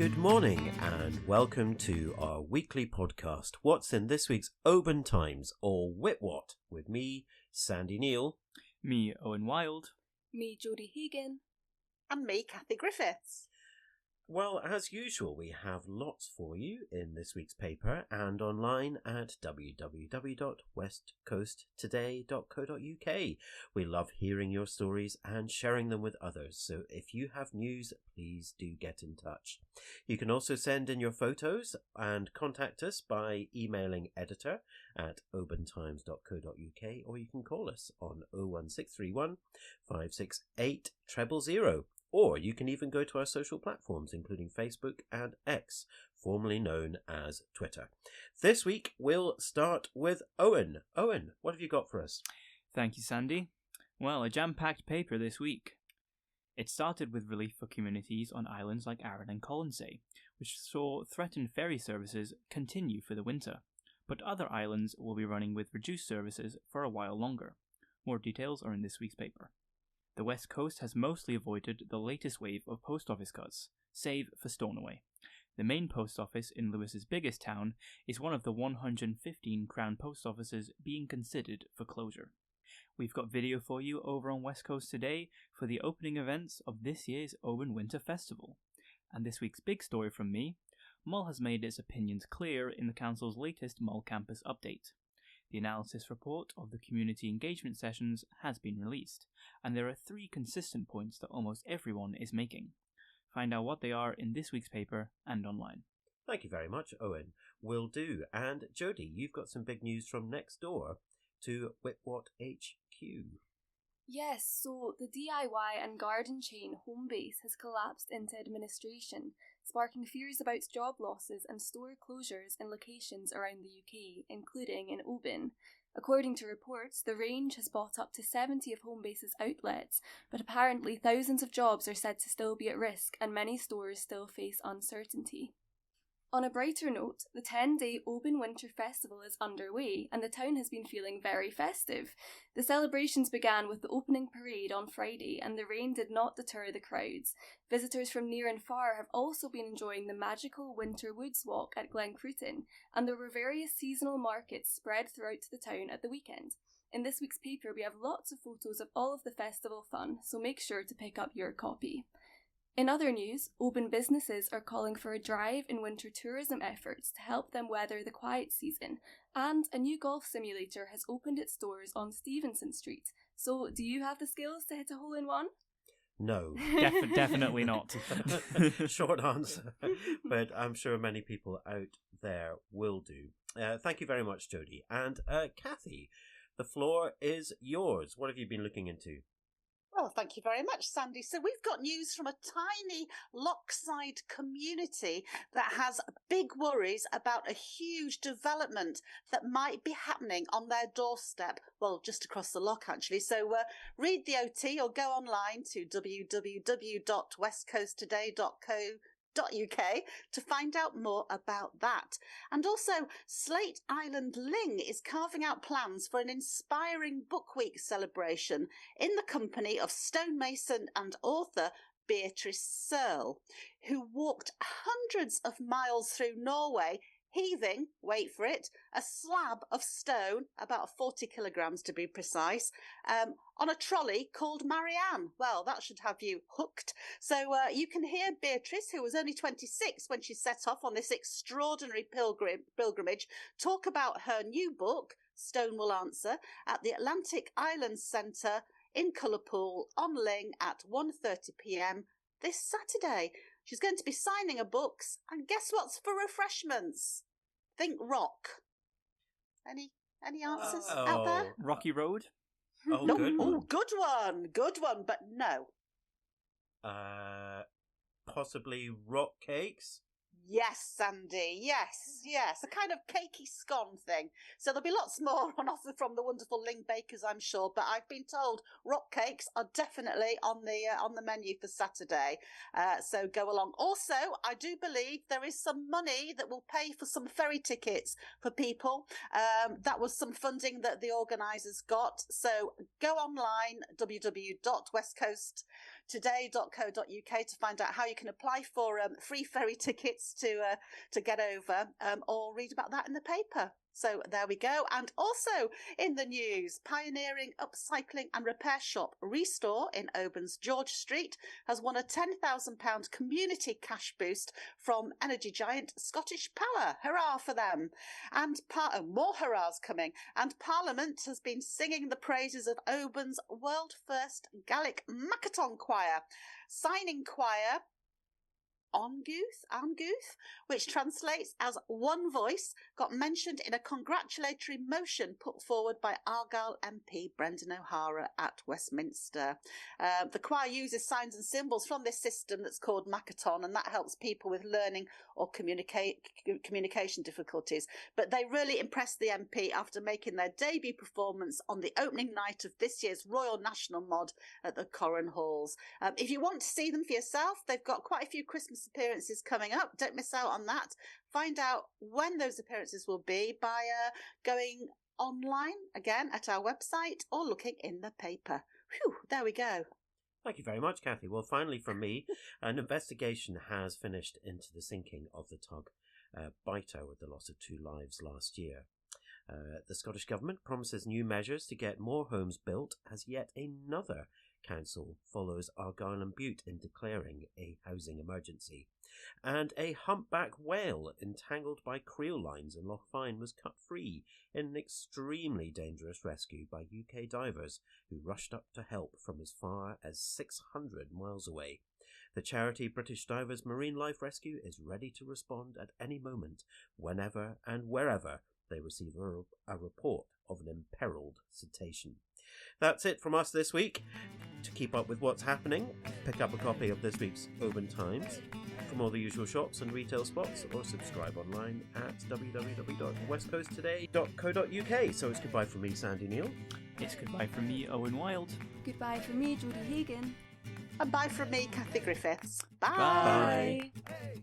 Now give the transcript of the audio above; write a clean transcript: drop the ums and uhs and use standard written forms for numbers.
Good morning and welcome to our weekly podcast, What's in this week's Oban Times, or Whitwhat, with me, Sandy Neal. Me, Owen Wild. Me, Jodie Hagan. And me, Kathy Griffiths. Well, as usual, we have lots for you in this week's paper and online at www.westcoasttoday.co.uk. We love hearing your stories and sharing them with others, so if you have news, please do get in touch. You can also send in your photos and contact us by emailing editor at obantimes.co.uk, or you can call us on 01631 568 000. Or you can even go to our social platforms, including Facebook and X, formerly known as Twitter. This week, we'll start with Owen. Owen, what have you got for us? Thank you, Sandy. Well, a jam-packed paper this week. It started with relief for communities on islands like Arran and Colonsay, which saw threatened ferry services continue for the winter. But other islands will be running with reduced services for a while longer. More details are in this week's paper. The West Coast has mostly avoided the latest wave of post office cuts, save for Stornoway. The main post office in Lewis's biggest town is one of the 115 Crown post offices being considered for closure. We've got video for you over on West Coast Today for the opening events of this year's Oban Winter Festival. And this week's big story from me, Mull has made its opinions clear in the Council's latest Mull Campus update. The analysis report of the community engagement sessions has been released, and there are 3 consistent points that almost everyone is making. Find out what they are in this week's paper and online. Thank you very much, Owen. Will do. And Jodie, you've got some big news from next door to Whitwhat HQ. Yes, so the DIY and garden chain Homebase has collapsed into administration, sparking fears about job losses and store closures in locations around the UK, including in Oban. According to reports, the range has bought up to 70 of Homebase's outlets, but apparently thousands of jobs are said to still be at risk and many stores still face uncertainty. On a brighter note, the 10-day Oban Winter Festival is underway and the town has been feeling very festive. The celebrations began with the opening parade on Friday and the rain did not deter the crowds. Visitors from near and far have also been enjoying the magical Winter Woods Walk at Cruachan, and there were various seasonal markets spread throughout the town at the weekend. In this week's paper we have lots of photos of all of the festival fun, so make sure to pick up your copy. In other news, Oban businesses are calling for a drive in winter tourism efforts to help them weather the quiet season, and a new golf simulator has opened its doors on Stevenson Street. So, do you have the skills to hit a hole-in-one? No. Definitely not. Short answer. But I'm sure many people out there will do. Thank you very much, Jodie. And Kathy, the floor is yours. What have you been looking into? Well, thank you very much, Sandy. So we've got news from a tiny Lochside community that has big worries about a huge development that might be happening on their doorstep. Well, just across the loch, actually. So read the OT or go online to www.westcoasttoday.co.uk to find out more about that. And also, Slate Island Ling is carving out plans for an inspiring Book Week celebration in the company of stonemason and author Beatrice Searle, who walked hundreds of miles through Norway heaving, wait for it, a slab of stone, about 40 kilograms to be precise, on a trolley called Marianne. Well, that should have you hooked. So you can hear Beatrice, who was only 26 when she set off on this extraordinary pilgrimage, talk about her new book, Stone Will Answer, at the Atlantic Islands Centre in Cullerpool on Ling at 1:30pm this Saturday. She's going to be signing her books, and guess what's for refreshments? Think rock. Any answers out there? Rocky Road? Oh, No. good one. Oh, good one, but no. Possibly rock cakes? Yes, Sandy. Yes. A kind of cakey scone thing. So there'll be lots more on offer from the wonderful Ling bakers, I'm sure. But I've been told rock cakes are definitely on the menu for Saturday. So go along. Also, I do believe there is some money that will pay for some ferry tickets for people. That was some funding that the organisers got. So go online, www.westcoasttoday.co.uk, to find out how you can apply for free ferry tickets to get over, or read about that in the paper. So there we go. And also in the news, pioneering upcycling and repair shop Restore in Oban's George Street has won a £10,000 community cash boost from energy giant Scottish Power. Hurrah for them. And more hurrahs coming. And Parliament has been singing the praises of Oban's world first Gaelic Makaton Choir. Signing choir Anguth, which translates as one voice, got mentioned in a congratulatory motion put forward by Argyll MP Brendan O'Hara at Westminster. The choir uses signs and symbols from this system that's called Makaton, and that helps people with learning or communication difficulties. But they really impressed the MP after making their debut performance on the opening night of this year's Royal National Mod at the Corran Halls. If you want to see them for yourself, they've got quite a few Christmas appearances coming up. Don't miss out on that. Find out when those appearances will be by going online again at our website or looking in the paper. Whew, there we go. Thank you very much, Kathy. Well, finally from me, an investigation has finished into the sinking of the tug Bito with the loss of 2 lives last year. The Scottish Government promises new measures to get more homes built as yet another council follows Argyll and Bute in declaring a housing emergency. And a humpback whale entangled by creel lines in Loch Fyne was cut free in an extremely dangerous rescue by UK divers who rushed up to help from as far as 600 miles away. The charity British Divers Marine Life Rescue is ready to respond at any moment, whenever and wherever they receive a report of an imperiled cetacean. That's it from us this week. To keep up with what's happening, pick up a copy of this week's Oban Times from all the usual shops and retail spots, or subscribe online at www.westcoasttoday.co.uk. So it's goodbye from me, Sandy Neal. It's goodbye from me, Owen Wild. Goodbye from me, Jodie Hagan. And bye from me, Kathy Griffiths. Bye. Bye. Bye.